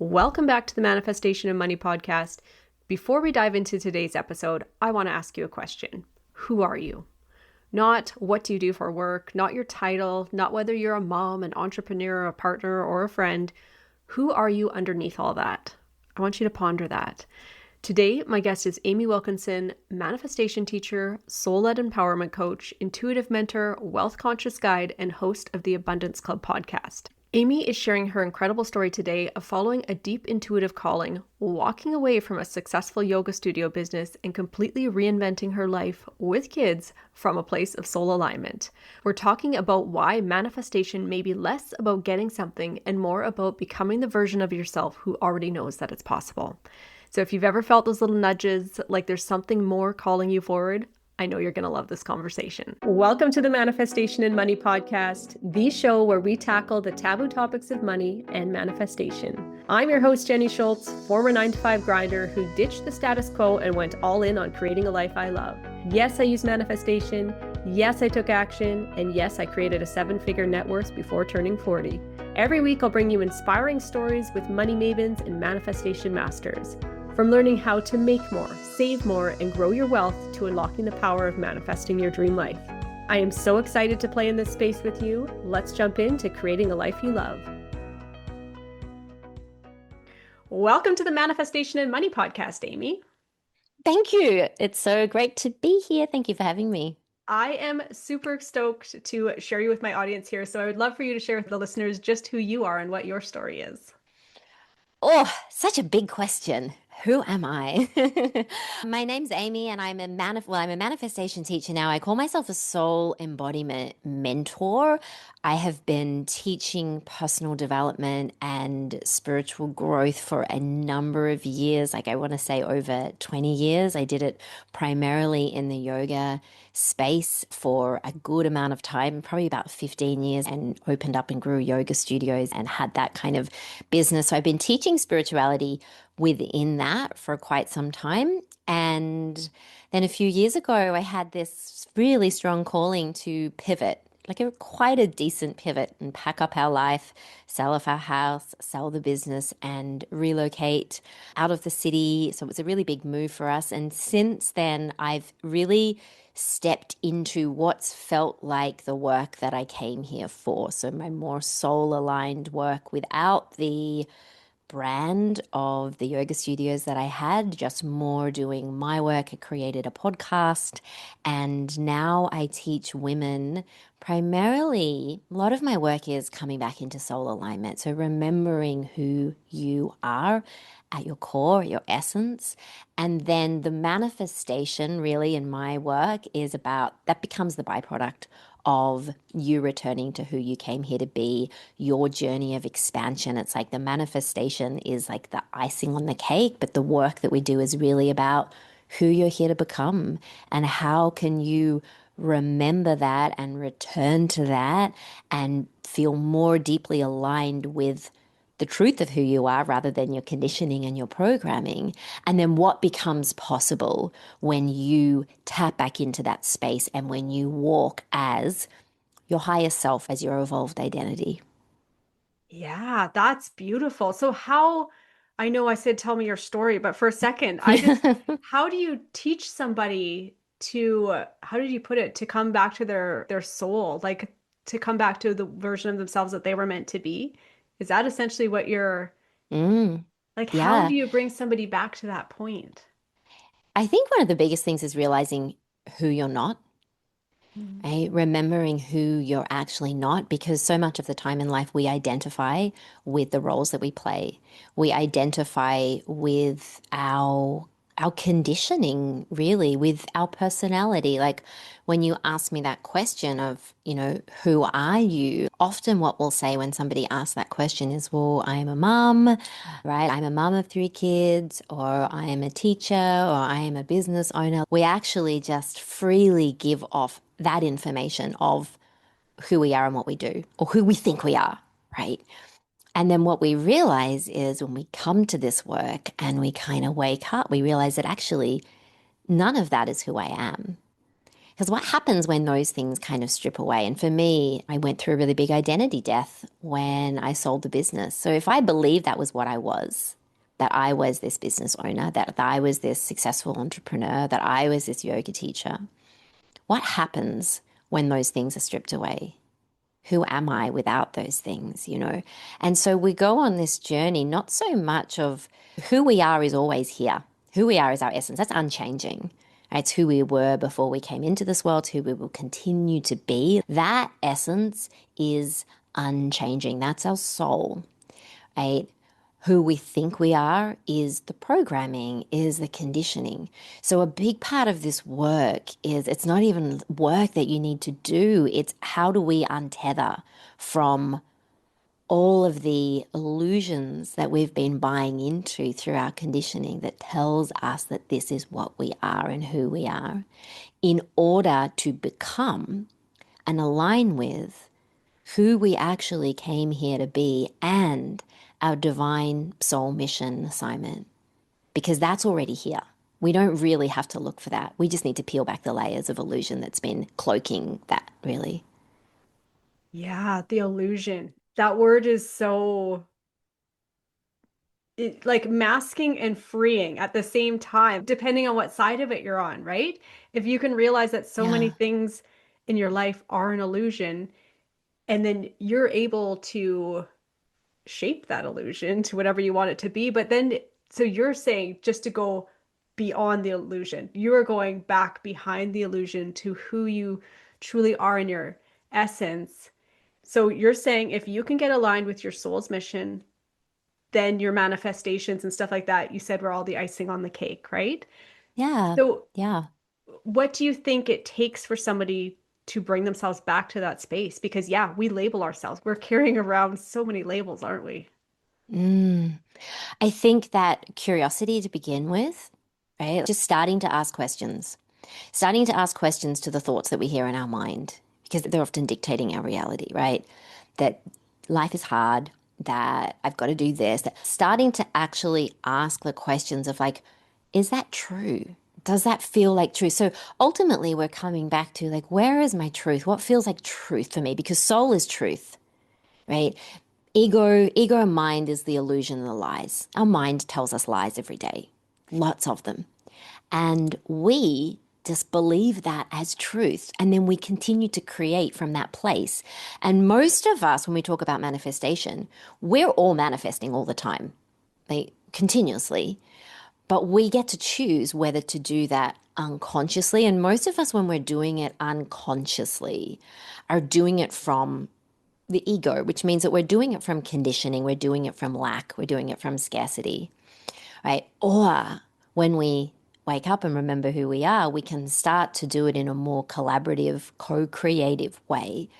Welcome back to the Manifestation and Money podcast. Before we dive into today's episode, I want to ask you a question. Who are you? Not what do you do for work, not your title, not whether you're a mom, an entrepreneur, a partner, or a friend. Who are you underneath all that? I want you to ponder that. Today, my guest is Amy Wilkinson, manifestation teacher, soul-led empowerment coach, intuitive mentor, wealth conscious guide, and host of the Abundance Club podcast. Amy is sharing her incredible story today of following a deep intuitive calling, walking away from a successful yoga studio business, and completely reinventing her life with kids from a place of soul alignment. We're talking about why manifestation may be less about getting something and more about becoming the version of yourself who already knows that it's possible. So if you've ever felt those little nudges, like there's something more calling you forward, I know you're going to love this conversation. Welcome to the Manifestation and Money podcast, the show where we tackle the taboo topics of money and manifestation. I'm your host, Jenny Schultz, former 9-to-5 grinder who ditched the status quo and went all in on creating a life I love. Yes, I use manifestation. Yes, I took action. And yes, I created a 7-figure net worth before turning 40. Every week, I'll bring you inspiring stories with money mavens and manifestation masters. From learning how to make more, save more, and grow your wealth to unlocking the power of manifesting your dream life. I am so excited to play in this space with you. Let's jump into creating a life you love. Welcome to the Manifestation and Money podcast, Amy. Thank you. It's so great to be here. Thank you for having me. I am super stoked to share you with my audience here. So I would love for you to share with the listeners just who you are and what your story is. Oh, such a big question. Who am I? My name's Amy and I'm a manifestation teacher now. I call myself a soul embodiment mentor. I have been teaching personal development and spiritual growth for a number of years. Like I want to say over 20 years. I did it primarily in the yoga space for a good amount of time, probably about 15 years, and opened up and grew yoga studios and had that kind of business. So I've been teaching spirituality within that for quite some time. And then a few years ago, I had this really strong calling to pivot, quite a decent pivot, and pack up our life, sell off our house, sell the business, and relocate out of the city. So it was a really big move for us. And since then, I've really stepped into what's felt like the work that I came here for. So my more soul-aligned work without the brand of the yoga studios that I had, just more doing my work. I created a podcast and now I teach women. Primarily, a lot of my work is coming back into soul alignment. So remembering who you are at your core, your essence. And then the manifestation really in my work is about, that becomes the byproduct of you returning to who you came here to be, your journey of expansion. It's like the manifestation is like the icing on the cake, but the work that we do is really about who you're here to become and how can you remember that and return to that and feel more deeply aligned with the truth of who you are rather than your conditioning and your programming. And then what becomes possible when you tap back into that space and when you walk as your higher self, as your evolved identity. Yeah, that's beautiful. So I know I said, tell me your story, but for a second, how do you teach somebody how did you put it, to come back to their soul, like to come back to the version of themselves that they were meant to be? Is that essentially what you're like? How Yeah. do you bring somebody back to that point? I think one of the biggest things is realizing who you're not. Mm. Right? Remembering who you're actually not, because so much of the time in life we identify with the roles that we play. We identify with our conditioning, really, with our personality. Like when you ask me that question of, who are you? Often what we'll say when somebody asks that question is, well, I'm a mom, right? I'm a mom of 3 kids, or I am a teacher, or I am a business owner. We actually just freely give off that information of who we are and what we do, or who we think we are, right? And then what we realize is when we come to this work and we kind of wake up, we realize that actually none of that is who I am. Because what happens when those things kind of strip away? And for me, I went through a really big identity death when I sold the business. So if I believed that was what I was, that I was this business owner, that I was this successful entrepreneur, that I was this yoga teacher, what happens when those things are stripped away? Who am I without those things, you know? And so we go on this journey, not so much of who we are is always here. Who we are is our essence. That's unchanging. It's who we were before we came into this world, who we will continue to be. That essence is unchanging. That's our soul, right? Who we think we are is the programming, is the conditioning. So a big part of this work is it's not even work that you need to do. It's how do we untether from all of the illusions that we've been buying into through our conditioning that tells us that this is what we are and who we are, in order to become and align with who we actually came here to be and our divine soul mission assignment, because that's already here. We don't really have to look for that. We just need to peel back the layers of illusion that's been cloaking that, really. Yeah, the illusion. That word is so like masking and freeing at the same time, depending on what side of it you're on, right? If you can realize that so many Yeah. things in your life are an illusion, and then you're able to shape that illusion to whatever you want it to be. But then, so you're saying just to go beyond the illusion, you are going back behind the illusion to who you truly are in your essence. So you're saying if you can get aligned with your soul's mission, then your manifestations and stuff like that, you said were all the icing on the cake, right? Yeah. So Yeah. what do you think it takes for somebody to bring themselves back to that space? Because yeah, we label ourselves. We're carrying around so many labels, aren't we? Mm. I think that curiosity to begin with, right? Just starting to ask questions to the thoughts that we hear in our mind, because they're often dictating our reality, right? That life is hard, that I've got to do this, that starting to actually ask the questions of like, is that true? Does that feel like truth? So ultimately, we're coming back to like, where is my truth? What feels like truth for me? Because soul is truth, right? Ego and mind is the illusion and the lies. Our mind tells us lies every day, lots of them. And we just believe that as truth. And then we continue to create from that place. And most of us, when we talk about manifestation, we're all manifesting all the time, like continuously. But we get to choose whether to do that unconsciously. And most of us, when we're doing it unconsciously, are doing it from the ego, which means that we're doing it from conditioning, we're doing it from lack, we're doing it from scarcity, right? Or when we wake up and remember who we are, we can start to do it in a more collaborative, co creative way.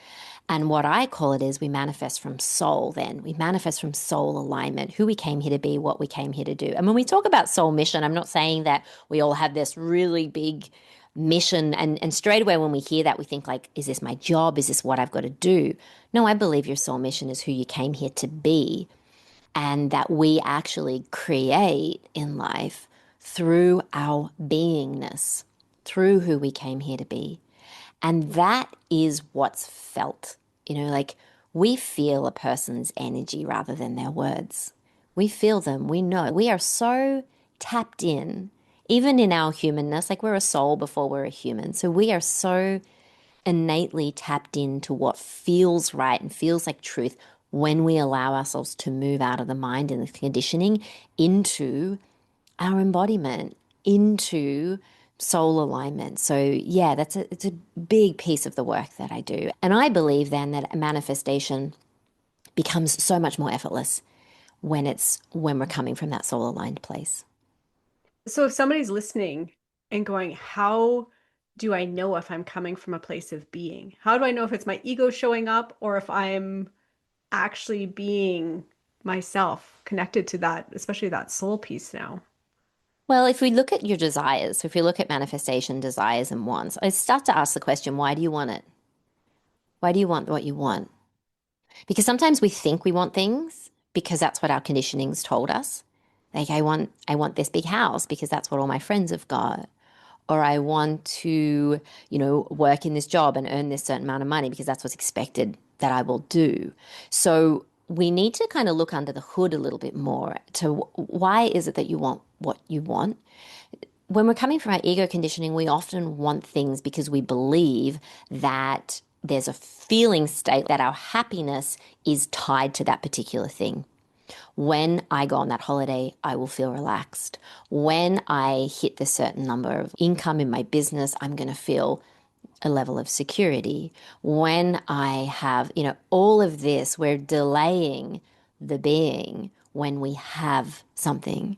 And what I call it is we manifest from soul, then. We manifest from soul alignment, who we came here to be, what we came here to do. And when we talk about soul mission, I'm not saying that we all have this really big mission. And straight away, when we hear that, we think, like, is this my job? Is this what I've got to do? No, I believe your soul mission is who you came here to be, and that we actually create in life through our beingness, through who we came here to be. And that is what's felt. You know, like we feel a person's energy rather than their words. We feel them, we know. We are so tapped in, even in our humanness, like we're a soul before we're a human. So we are so innately tapped into what feels right and feels like truth when we allow ourselves to move out of the mind and the conditioning into our embodiment, into soul alignment. So yeah, it's a big piece of the work that I do. And I believe then that manifestation becomes so much more effortless when we're coming from that soul aligned place. So if somebody's listening and going, how do I know if I'm coming from a place of being? How do I know if it's my ego showing up or if I'm actually being myself connected to that, especially that soul piece now? Well, if we look at your desires, so if you look at manifestation, desires, and wants, I start to ask the question, why do you want it? Why do you want what you want? Because sometimes we think we want things because that's what our conditioning's told us. Like I want this big house because that's what all my friends have got. or I want to, work in this job and earn this certain amount of money because that's what's expected that I will do. So we need to kind of look under the hood a little bit more to why is it that you want what you want? When we're coming from our ego conditioning, we often want things because we believe that there's a feeling state that our happiness is tied to that particular thing. When I go on that holiday, I will feel relaxed. When I hit the certain number of income in my business, I'm going to feel a level of security. When I have, all of this, we're delaying the being when we have something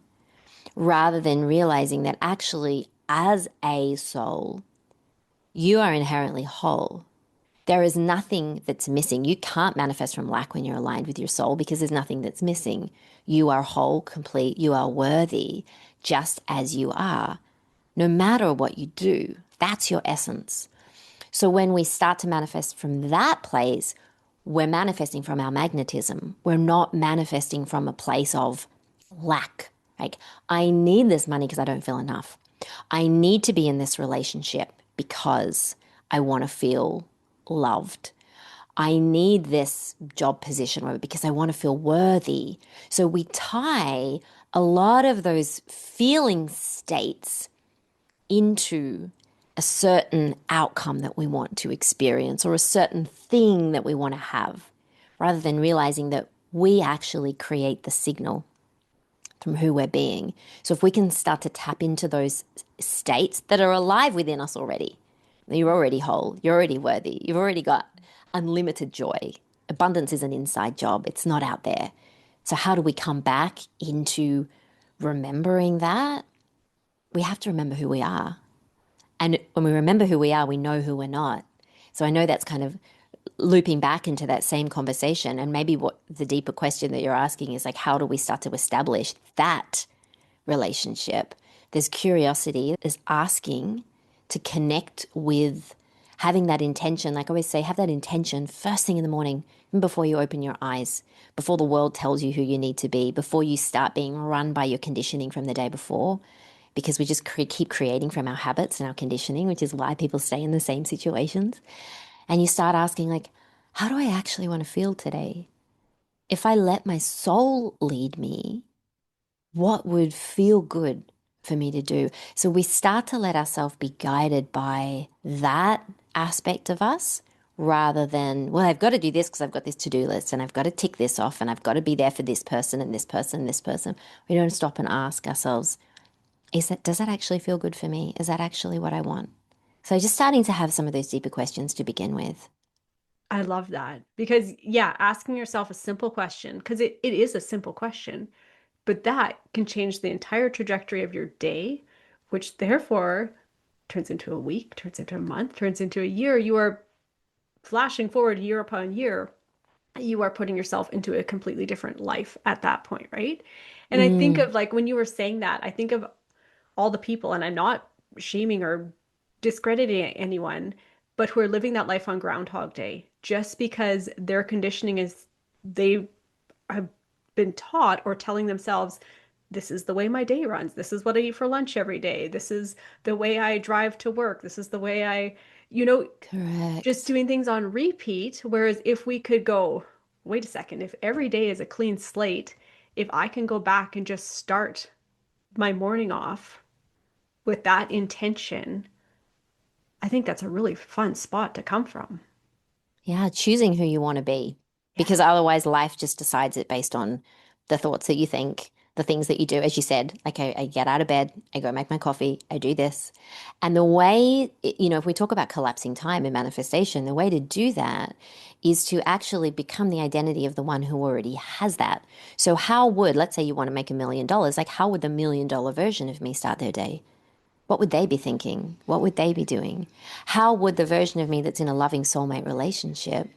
rather than realizing that actually, as a soul, you are inherently whole. There is nothing that's missing. You can't manifest from lack when you're aligned with your soul because there's nothing that's missing. You are whole, complete, you are worthy just as you are, no matter what you do. That's your essence. So when we start to manifest from that place, we're manifesting from our magnetism. We're not manifesting from a place of lack. Like, I need this money because I don't feel enough. I need to be in this relationship because I want to feel loved. I need this job position because I want to feel worthy. So we tie a lot of those feeling states into a certain outcome that we want to experience or a certain thing that we want to have, rather than realizing that we actually create the signal from who we're being. So if we can start to tap into those states that are alive within us already, you're already whole, you're already worthy, you've already got unlimited joy. Abundance is an inside job, it's not out there. So how do we come back into remembering that? We have to remember who we are. And when we remember who we are, we know who we're not. So I know that's kind of looping back into that same conversation. And maybe what the deeper question that you're asking is like, how do we start to establish that relationship? There's curiosity, there's asking to connect with having that intention. Like I always say, have that intention first thing in the morning, even before you open your eyes, before the world tells you who you need to be, before you start being run by your conditioning from the day before. Because we just keep creating from our habits and our conditioning, which is why people stay in the same situations. And you start asking, like, how do I actually want to feel today? If I let my soul lead me, what would feel good for me to do? So we start to let ourselves be guided by that aspect of us rather than, well, I've got to do this because I've got this to-do list and I've got to tick this off and I've got to be there for this person and this person and this person. We don't stop and ask ourselves, does that actually feel good for me? Is that actually what I want? So just starting to have some of those deeper questions to begin with. I love that because, yeah, asking yourself a simple question, because it is a simple question, but that can change the entire trajectory of your day, which therefore turns into a week, turns into a month, turns into a year. You are flashing forward year upon year. You are putting yourself into a completely different life at that point, right? And I think Mm, of like when you were saying that, I think of all the people, and I'm not shaming or discrediting anyone, but who are living that life on Groundhog Day just because their conditioning is they have been taught or telling themselves, this is the way my day runs. This is what I eat for lunch every day. This is the way I drive to work. This is the way I, you know, just correct. doing things on repeat. Whereas if we could go, wait a second, if every day is a clean slate, if I can go back and just start my morning off with that intention, I think that's a really fun spot to come from. Yeah, choosing who you want to be. Because Yeah. otherwise, life just decides it based on the thoughts that you think, the things that you do. As you said, like I get out of bed, I go make my coffee, I do this. And the way, if we talk about collapsing time and manifestation, the way to do that is to actually become the identity of the one who already has that. So, let's say you want to make $1 million, like, how would the $1 million version of me start their day? What would they be thinking? What would they be doing? How would the version of me that's in a loving soulmate relationship,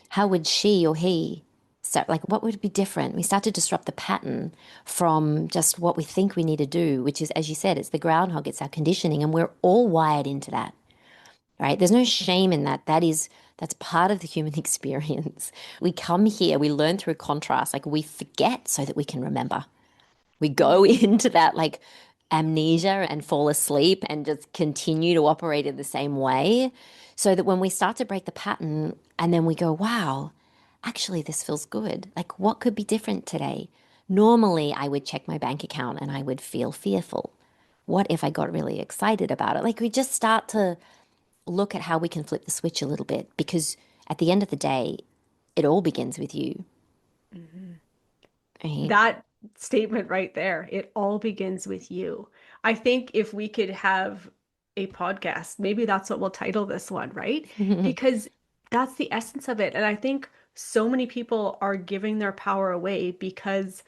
how would she or he start? Like, what would be different? We start to disrupt the pattern from just what we think we need to do, which is, as you said, it's the groundhog, it's our conditioning, and we're all wired into that, right? There's no shame in that. That's part of the human experience. We come here, we learn through contrast, like we forget so that we can remember. We go into that like amnesia and fall asleep and just continue to operate in the same way. So that when we start to break the pattern and then we go, wow, actually, this feels good. Like, what could be different today? Normally, I would check my bank account and I would feel fearful. What if I got really excited about it? Like, we just start to look at how we can flip the switch a little bit because at the end of the day, it all begins with you, Mhm. right? That statement right there, it all begins with you. I think if we could have a podcast, maybe that's what we'll title this one, right? Because that's the essence of it. And I think so many people are giving their power away because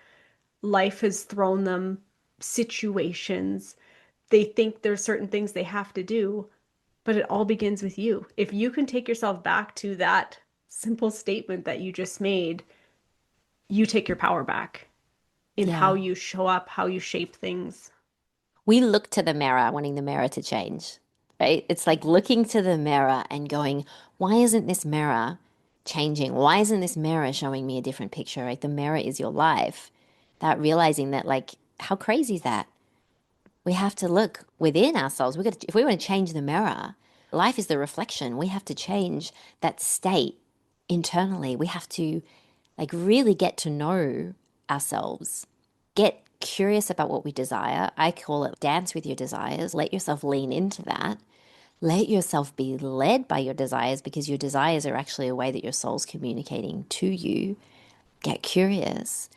life has thrown them situations. They think there's certain things they have to do, but it all begins with you. If you can take yourself back to that simple statement that you just made, you take your power back in how Yeah. you show up, how you shape things. We look to the mirror, wanting the mirror to change, right? It's like looking to the mirror and going, why isn't this mirror changing? Why isn't this mirror showing me a different picture? Right? The mirror is your life. That realizing that, like, how crazy is that? We have to look within ourselves. We got to, if we want to change the mirror, life is the reflection. We have to change that state internally. We have to like really get to know ourselves. Get curious about what we desire. I call it dance with your desires. Let yourself lean into that. Let yourself be led by your desires because your desires are actually a way that your soul's communicating to you. Get curious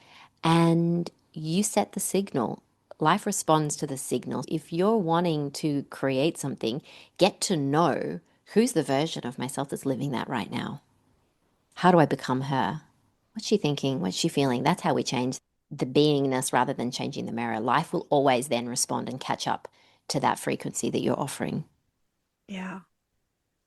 and you set the signal. Life responds to the signal. If you're wanting to create something, get to know who's the version of myself that's living that right now. How do I become her? What's she thinking? What's she feeling? That's how we change the beingness rather than changing the mirror. Life will always then respond and catch up to that frequency that you're offering. Yeah.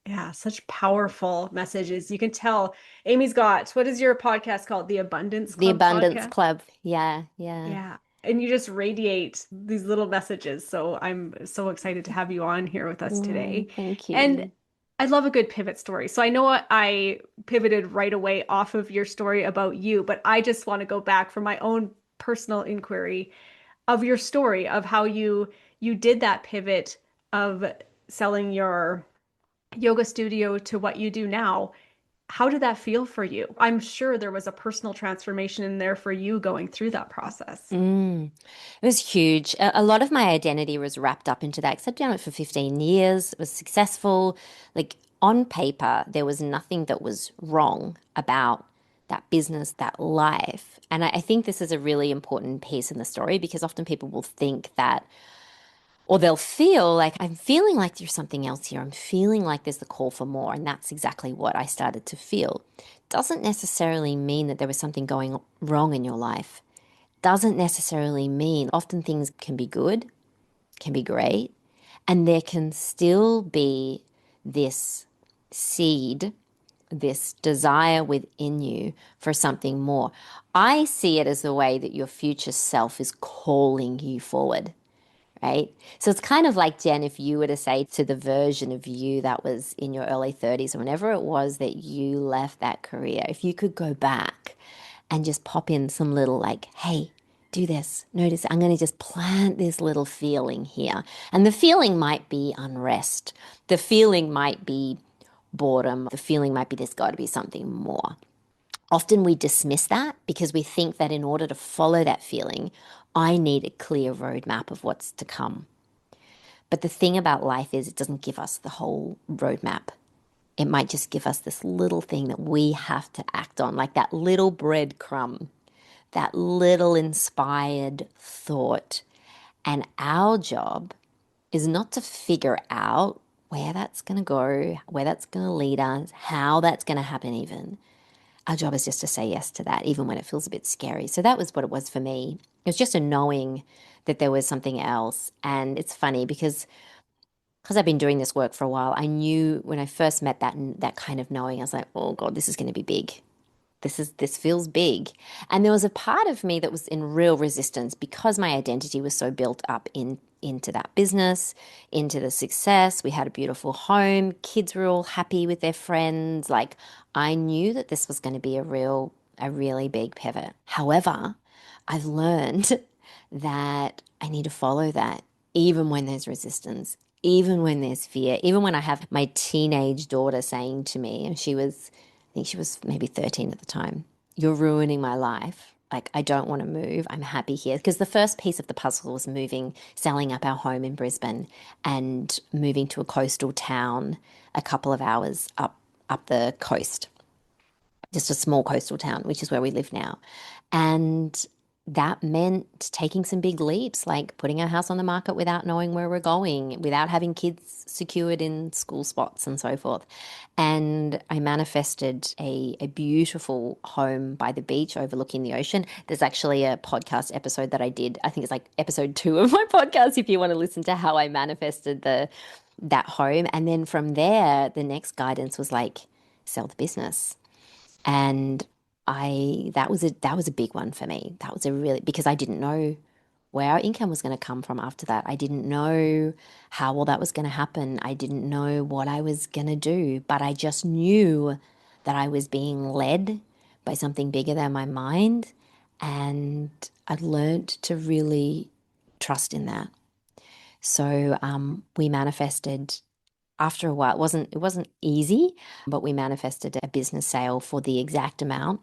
Yeah. Such powerful messages. You can tell Amy's got, what is your podcast called? The Abundance The Club Abundance podcast? Club. Yeah, yeah. Yeah. And you just radiate these little messages. So I'm so excited to have you on here with us today. Thank And you. I love a good pivot story. So I know I pivoted right away off of your story about you, but I just want to go back for my own personal inquiry of your story of how you did that pivot of selling your yoga studio to what you do now. How did that feel for you? I'm sure there was a personal transformation in there for you going through that process. It was huge. A lot of my identity was wrapped up into that. Because I'd done it for 15 years. It was successful. Like on paper, there was nothing that was wrong about that business, that life. And I think this is a really important piece in the story because often people will think that, or they'll feel like, I'm feeling like there's something else here. I'm feeling like there's the call for more. And that's exactly what I started to feel. Doesn't necessarily mean that there was something going wrong in your life. Doesn't necessarily mean often things can be good, can be great, and there can still be this seed, this desire within you for something more. I see it as the way that your future self is calling you forward, right? So it's kind of like, Jen, if you were to say to the version of you that was in your early 30s or whenever it was that you left that career, if you could go back and just pop in some little like, hey, do this, notice, I'm going to just plant this little feeling here. And the feeling might be unrest. The feeling might be boredom. The feeling might be there's got to be something more. Often we dismiss that because we think that in order to follow that feeling, I need a clear roadmap of what's to come. But the thing about life is it doesn't give us the whole roadmap. It might just give us this little thing that we have to act on, like that little breadcrumb, that little inspired thought. And our job is not to figure out where that's going to go, where that's going to lead us, how that's going to happen, even. Our job is just to say yes to that, even when it feels a bit scary. So that was what it was for me. It was just a knowing that there was something else. And it's funny because I've been doing this work for a while, I knew when I first met that kind of knowing, I was like, oh God, this is going to be big. This feels big. And there was a part of me that was in real resistance because my identity was so built up into that business, into the success. We had a beautiful home, kids were all happy with their friends. Like I knew that this was going to be a really big pivot. However, I've learned that I need to follow that even when there's resistance, even when there's fear, even when I have my teenage daughter saying to me, and I think she was maybe 13 at the time, "You're ruining my life. Like, I don't want to move. I'm happy here." Because the first piece of the puzzle was moving, selling up our home in Brisbane and moving to a coastal town a couple of hours up the coast, just a small coastal town, which is where we live now. And that meant taking some big leaps, like putting our house on the market without knowing where we're going, without having kids secured in school spots and so forth. And I manifested a beautiful home by the beach overlooking the ocean. There's actually a podcast episode that I did. I think it's like episode 2 of my podcast if you want to listen to how I manifested that home. And then from there, the next guidance was like, sell the business. And that was a big one for me. That was a really, because I didn't know where our income was going to come from after that. I didn't know how all that was going to happen. I didn't know what I was going to do, but I just knew that I was being led by something bigger than my mind. And I learned to really trust in that. So we manifested after a while. It wasn't easy, but we manifested a business sale for the exact amount,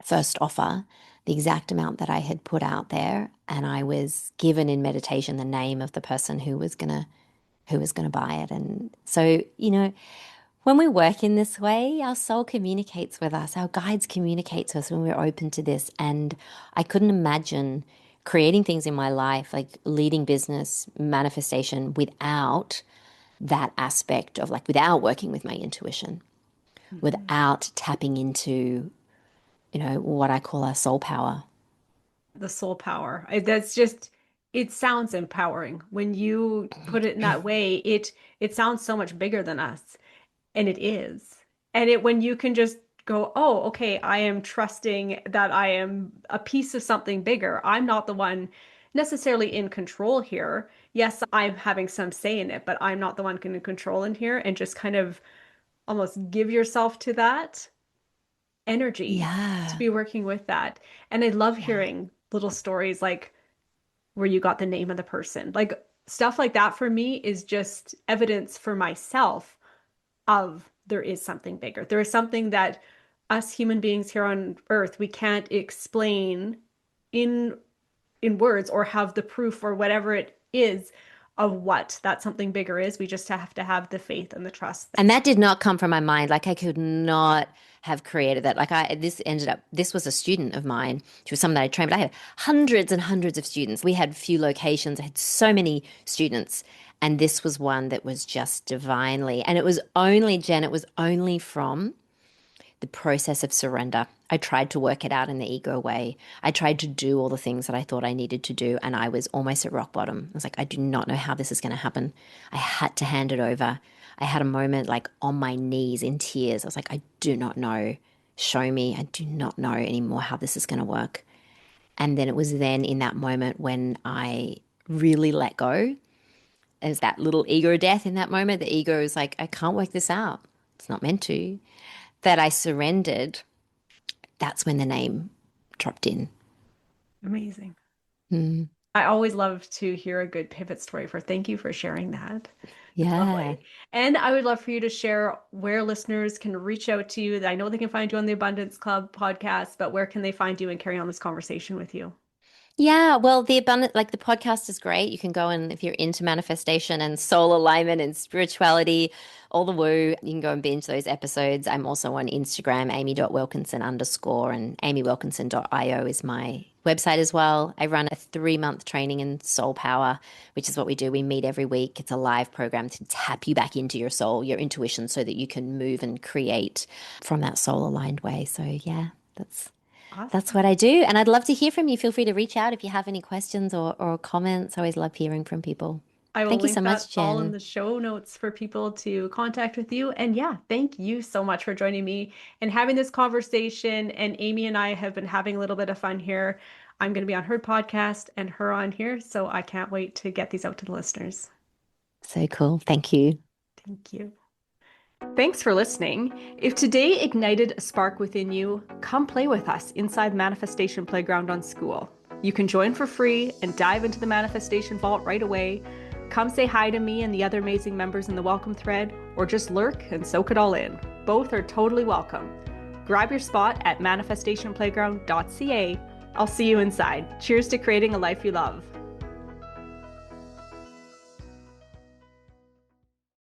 first offer, the exact amount that I had put out there, and I was given in meditation the name of the person who was going to buy it. And so, when we work in this way, our soul communicates with us, our guides communicate to us when we're open to this. And I couldn't imagine creating things in my life, like leading business, manifestation, without that aspect of, like, without working with my intuition, Mhm. without tapping into, what I call our soul power. The soul power. That's just, it sounds empowering. When you put it in that way, it sounds so much bigger than us. And it is. And it when you can just go, oh, okay, I am trusting that I am a piece of something bigger. I'm not the one necessarily in control here. Yes, I'm having some say in it, but I'm not the one in control in here, and just kind of almost give yourself to that energy to Yeah, be working with that. And I love yeah, hearing little stories like where you got the name of the person. Like stuff like that for me is just evidence for myself of there is something bigger. There is something that us human beings here on earth we can't explain in words or have the proof or whatever it is of what that something bigger is. We just have to have the faith and the trust. and that did not come from my mind. Like, I could not have created that. Like, this was a student of mine. She was someone that I trained, but I had hundreds and hundreds of students. We had few locations. I had so many students. And this was one that was just divinely. And it was only, Jen, it was only from the process of surrender. I tried to work it out in the ego way. I tried to do all the things that I thought I needed to do, and I was almost at rock bottom. I was like, I do not know how this is going to happen. I had to hand it over. I had a moment like on my knees in tears. I was like, I do not know. Show me. I do not know anymore how this is going to work. And then it was then in that moment when I really let go. There's that little ego death in that moment. The ego is like, I can't work this out. It's not meant to. That I surrendered, that's when the name dropped in. Amazing. Mm, I always love to hear a good pivot story for thank you for sharing that. It's yeah. lovely. And I would love for you to share where listeners can reach out to you. I know they can find you on the Abundance Club podcast, but where can they find you and carry on this conversation with you? Yeah, well, like the podcast is great. You can go and if you're into manifestation and soul alignment and spirituality, all the woo, you can go and binge those episodes. I'm also on Instagram, amy.wilkinson underscore, and amywilkinson.io is my website as well. I run a 3-month training in soul power, which is what we do. We meet every week. It's a live program to tap you back into your soul, your intuition, so that you can move and create from that soul aligned way. So yeah, that's Awesome. what I do. And I'd love to hear from you. Feel free to reach out if you have any questions or comments. I always love hearing from people. I will Thank you so link that much, all in Jen. the show notes for people to contact with you. And yeah, thank you so much for joining me and having this conversation. And Amy and I have been having a little bit of fun here. I'm going to be on her podcast and her on here. So I can't wait to get these out to the listeners. So cool. Thank you. Thank you. Thanks for listening. If today ignited a spark within you, come play with us inside Manifestation Playground on School. You can join for free and dive into the Manifestation Vault right away. Come say hi to me and the other amazing members in the welcome thread, or just lurk and soak it all in. Both are totally welcome. Grab your spot at manifestationplayground.ca. I'll see you inside. Cheers to creating a life you love.